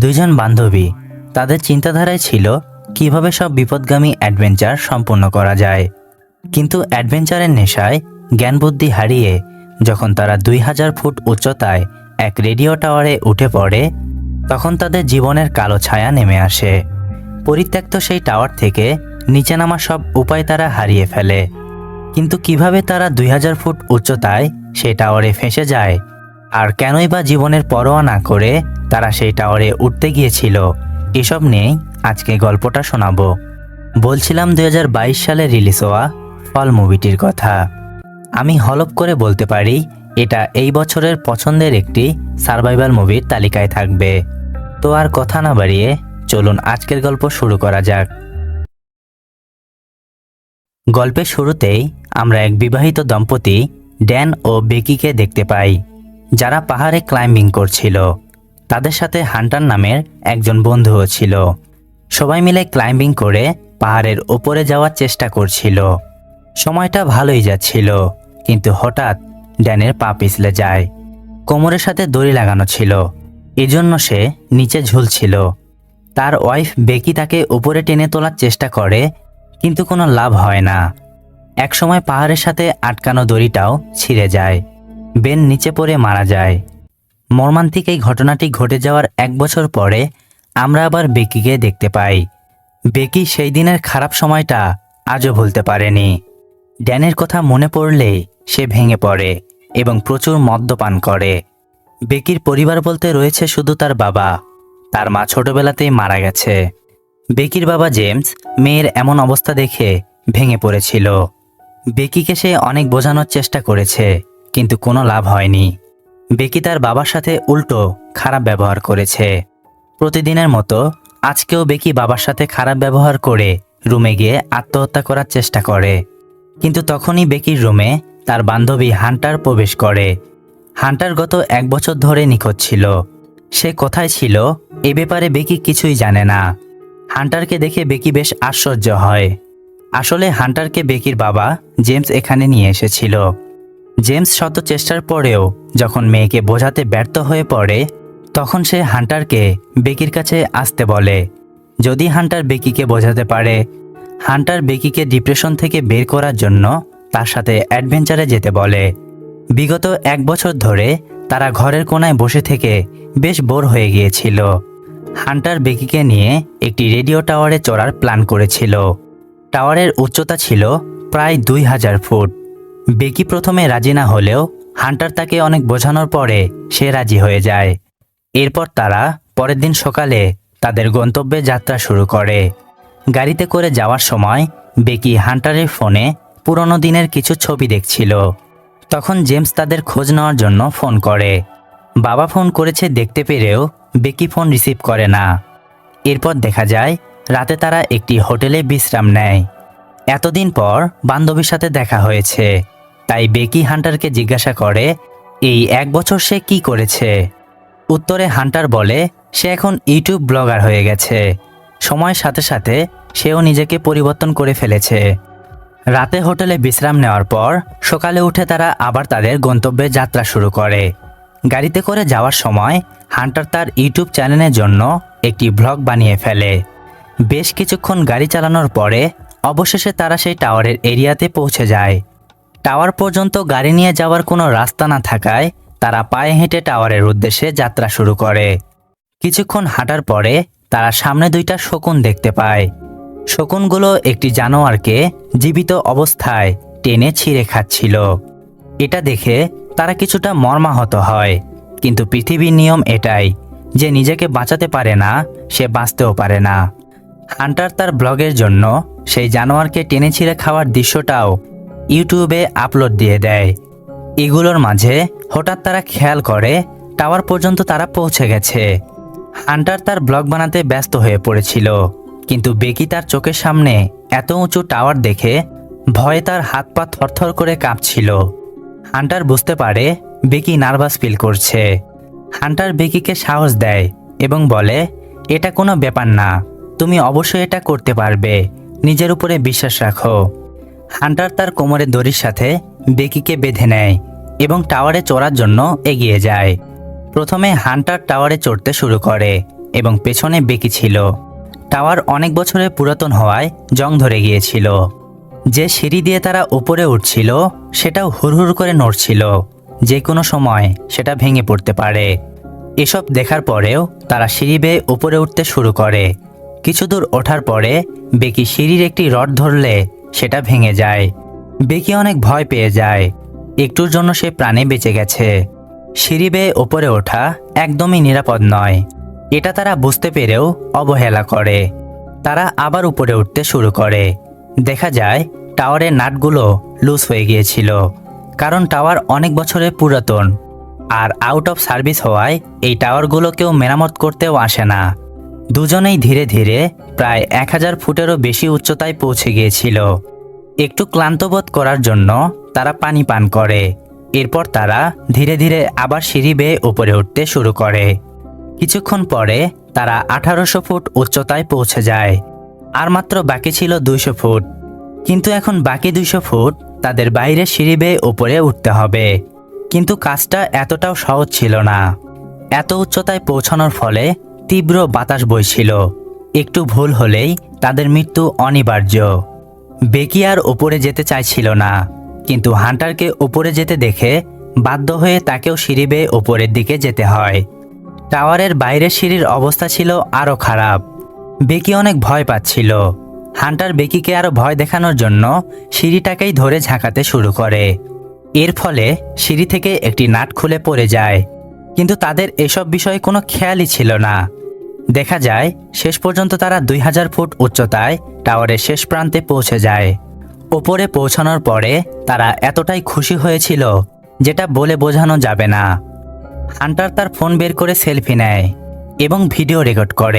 দুইজন বান্ধবী তাদের চিন্তাধারায় ছিল কিভাবে সব বিপদগামী অ্যাডভেঞ্চার সম্পূর্ণ করা যায়। কিন্তু অ্যাডভেঞ্চারের নেশায় জ্ঞান বুদ্ধি হারিয়ে যখন তারা 2000 ফুট উচ্চতায় এক রেডিও টাওয়ারে উঠে পড়ে, তখন তাদের জীবনের কালো ছায়া নেমে আসে। পরিত্যক্ত সেই টাওয়ার থেকে নিচে নামার সব উপায় তারা হারিয়ে ফেলে। কিন্তু কিভাবে তারা 2000 ফুট উচ্চতায় সেই টাওয়ারে ফেঁসে যায়, আর কেনই বা জীবনের পরোয়া না করে তারা সেই টাওয়ারে উঠতে গিয়েছিল, এসব নিয়েই আজকে গল্পটা শোনাবো। বলছিলাম 2022 সালে রিলিজ হওয়া ফল মুভিটির কথা। আমি হলপ করে বলতে পারি এটা এই বছরের পছন্দের একটি সার্ভাইভাল মুভির তালিকায় থাকবে। তো আর কথা না বাড়িয়ে চলুন আজকের গল্প শুরু করা যাক। গল্পের শুরুতেই আমরা এক বিবাহিত দম্পতি ড্যান ও বেকিকে দেখতে পাই, যারা পাহাড়ে ক্লাইম্বিং করছিল। তাদের সাথে হান্টার নামের একজন বন্ধুও ছিল। সবাই মিলে ক্লাইম্বিং করে পাহাড়ের ওপরে যাওয়ার চেষ্টা করছিল। সময়টা ভালোই যাচ্ছিল, কিন্তু হঠাৎ ড্যানের পা পিছলে যায়। কোমরের সাথে দড়ি লাগানো ছিল, এজন্য সে নিচে ঝুলছিল। তার ওয়াইফ বেকি তাকে উপরে টেনে তোলার চেষ্টা করে, কিন্তু কোনো লাভ হয় না। একসময় পাহাড়ের সাথে আটকানো দড়িটাও ছিঁড়ে যায়। বেন নিচে পড়ে মারা যায়। মর্মান্তিক এই ঘটনাটি ঘটে যাওয়ার 1 বছর পরে আমরা আবার বেকিকে দেখতে পাই। বেকি সেই দিনের খারাপ সময়টা আজও ভুলতে পারেনি। ড্যানের কথা মনে পড়লে সে ভেঙে পড়ে এবং প্রচুর মদ্যপান করে। বেকির পরিবার বলতে রয়েছে শুধু তার বাবা। তার মা ছোটবেলাতেই মারা গেছে। বেকির বাবা জেমস মেয়ের এমন অবস্থা দেখে ভেঙে পড়েছিল। বেকিকে সে অনেক বোঝানোর চেষ্টা করেছে, কিন্তু কোনো লাভ হয়নি। বেকি তার বাবার সাথে উল্টো খারাপ ব্যবহার করেছে। প্রতিদিনের মতো আজকেও বেকি বাবার সাথে খারাপ ব্যবহার করে রুমে গিয়ে আত্মহত্যা করার চেষ্টা করে। কিন্তু তখনই বেকির রুমে তার বান্ধবী হান্টার প্রবেশ করে। হান্টার গত 1 বছর ধরে নিখোঁজ ছিল। সে কোথায় ছিল এ ব্যাপারে বেকি কিছুই জানে না। হান্টারকে দেখে বেকি বেশ আশ্চর্য হয়। আসলে হান্টারকে বেকির বাবা জেমস এখানে নিয়ে এসেছিল। জেমস শত চেষ্টার পরেও যখন মেয়েকে বোঝাতে ব্যর্থ হয়ে পড়ে, তখন সে হান্টারকে বেকির কাছে আসতে বলে। যদি হান্টার বেকিকে বোঝাতে পারে, হান্টার বেকিকে ডিপ্রেশন থেকে বের করার জন্য তার সাথে অ্যাডভেঞ্চারে যেতে বলে। বিগত 1 বছর ধরে তারা ঘরের কোনায় বসে থেকে বেশ বোর হয়ে গিয়েছিল। হান্টার বেকিকে নিয়ে একটি রেডিও টাওয়ারে চড়ার প্ল্যান করেছিল। টাওয়ারের উচ্চতা ছিল প্রায় 2000 ফুট। বেকি প্রথমে রাজি না হলেও হান্টার তাকে অনেক বোঝানোর পরে সে রাজি হয়ে যায়। এরপর তারা পরের দিন সকালে তাদের গন্তব্যে যাত্রা শুরু করে। গাড়িতে করে যাওয়ার সময় বেকি হান্টারের ফোনে পুরনো দিনের কিছু ছবি দেখছিল। তখন জেমস তাদের খোঁজ নেওয়ার জন্য ফোন করে। বাবা ফোন করেছে দেখতে পেরেও বেকি ফোন রিসিভ করে না। এরপর দেখা যায় রাতে তারা একটি হোটেলে বিশ্রাম নেয়। এতদিন পর বান্ধবীর সাথে দেখা হয়েছে, তাই বেকি হান্টারকে জিজ্ঞাসা করে এই 1 বছর সে কি করেছে। উত্তরে হান্টার বলে সে এখন ইউটিউব ব্লগার হয়ে গেছে। সময়ের সাথে সাথে সেও নিজেকে পরিবর্তন করে ফেলেছে। রাতে হোটেলে বিশ্রাম নেওয়ার পর সকালে উঠে তারা আবার তাদের গন্তব্যে যাত্রা শুরু করে। গাড়িতে করে যাওয়ার সময় হান্টার তার ইউটিউব চ্যানেলের জন্য একটি ব্লগ বানিয়ে ফেলে। বেশ কিছুক্ষণ গাড়ি চালানোর পরে অবশেষে তারা সেই টাওয়ারের এরিয়াতে পৌঁছে যায়। টাওয়ার পর্যন্ত গাড়ি নিয়ে যাওয়ার কোনো রাস্তা না থাকায় তারা পায়ে হেঁটে টাওয়ারের উদ্দেশ্যে যাত্রা শুরু করে। কিছুক্ষণ হাঁটার পরে তারা সামনে 2টা শকুন দেখতে পায়। শকুনগুলো একটি জানোয়ারকে জীবিত অবস্থায় টেনে ছিঁড়ে খাচ্ছিল। এটা দেখে তারা কিছুটা মর্মাহত হয়, কিন্তু পৃথিবীর নিয়ম এটাই যে নিজেকে বাঁচাতে পারে না সে বাঁচতেও পারে না। হান্টার তার ব্লগের জন্য সেই জানোয়ারকে টেনে ছিঁড়ে খাওয়ার দৃশ্যটাও ইউটিউবে আপলোড দিয়ে দেয়। এগুলোর মাঝে হঠাৎ তারা খেয়াল করে টাওয়ার পর্যন্ত তারা পৌঁছে গেছে। হান্টার তার ব্লগ বানাতে ব্যস্ত হয়ে পড়েছিল, কিন্তু বেকি তার চোখের সামনে এত উঁচু টাওয়ার দেখে ভয়ে তার হাত পা থরথর করে কাঁপছিল। হান্টার বুঝতে পারে বেকি নার্ভাস ফিল করছে। হান্টার বেকিকে সাহস দেয় এবং বলে এটা কোনো ব্যাপার না, তুমি অবশ্যই এটা করতে পারবে, নিজের উপরে বিশ্বাস রাখো। হান্টার তার কোমরের দড়ির সাথে বেকিকে বেঁধে নেয় এবং টাওয়ারে চড়ার জন্য এগিয়ে যায়। প্রথমে হান্টার টাওয়ারে চড়তে শুরু করে এবং পেছনে বেকি ছিল। টাওয়ার অনেক বছরের পুরাতন হওয়ায় জং ধরে গিয়েছিল। যে সিঁড়ি দিয়ে তারা উপরে উঠছিল সেটাও হুড়হুড় করে নড়ছিল, যে কোনো সময় সেটা ভেঙে পড়তে পারে। এসব দেখার পরেও তারা সিঁড়ি বেয়ে উপরে উঠতে শুরু করে। কিছু দূর ওঠার পরে বেকি সিঁড়ির একটি রড ধরলে সেটা ভেঙে যায়। বেকি অনেক ভয় পেয়ে যায়। একটুর জন্য সে প্রাণে বেঁচে গেছে। সিঁড়ি বেয়ে উপরে ওঠা একদমই নিরাপদ নয়, এটা তারা বুঝতে পেরেও অবহেলা করে। তারা আবার উপরে উঠতে শুরু করে। দেখা যায় টাওয়ারের নাটগুলো লুজ হয়ে গিয়েছিল, কারণ টাওয়ার অনেক বছরের পুরাতন আর আউট অফ সার্ভিস হওয়ায় এই টাওয়ারগুলো কেউ মেরামত করতেও আসে না। দুজনেই ধীরে ধীরে প্রায় 1000 ফুটেরও বেশি উচ্চতায় পৌঁছে গিয়েছিল। একটু ক্লান্ত বোধ করার জন্য তারা পানি পান করে। এরপর তারা ধীরে ধীরে আবার সিঁড়ি বেয়ে উপরে উঠতে শুরু করে। কিছুক্ষণ পরে তারা 1800 ফুট উচ্চতায় পৌঁছে যায়। আর মাত্র বাকি ছিল 200 ফুট। কিন্তু এখন বাকি 200 ফুট তাদের বাইরে সিঁড়ি বেয়ে উপরে উঠতে হবে। কিন্তু কাজটা এতটাও সহজ ছিল না। এত উচ্চতায় পৌঁছানোর ফলে তীব্র বাতাস বইছিল। একটু ভুল হলেই তাদের মৃত্যু অনিবার্য। বেকি আর উপরে যেতে চাইছিল না, কিন্তু হান্টারকে উপরে যেতে দেখে বাধ্য হয়ে তাকেও সিঁড়ি বেয়ে উপরের দিকে যেতে হয়। টাওয়ারের বাইরের সিঁড়ির অবস্থা ছিল আরও খারাপ। বেকি অনেক ভয় পাচ্ছিল। হান্টার বেকিকে আরও ভয় দেখানোর জন্য সিঁড়িটাকেই ধরে ঝাঁকাতে শুরু করে। এর ফলে সিঁড়ি থেকে একটি নাট খুলে পড়ে যায়, কিন্তু তাদের এসব বিষয়ে কোনো খেয়ালই ছিল না। দেখা যায় শেষ পর্যন্ত তারা 2000 ফুট উচ্চতায় টাওয়ারের শেষ প্রান্তে পৌঁছে যায়। ওপরে পৌঁছানোর পরে তারা এতটাই খুশি হয়েছিল যেটা বলে বোঝানো যাবে না। হান্টার তার ফোন বের করে সেলফি নেয় এবং ভিডিও রেকর্ড করে।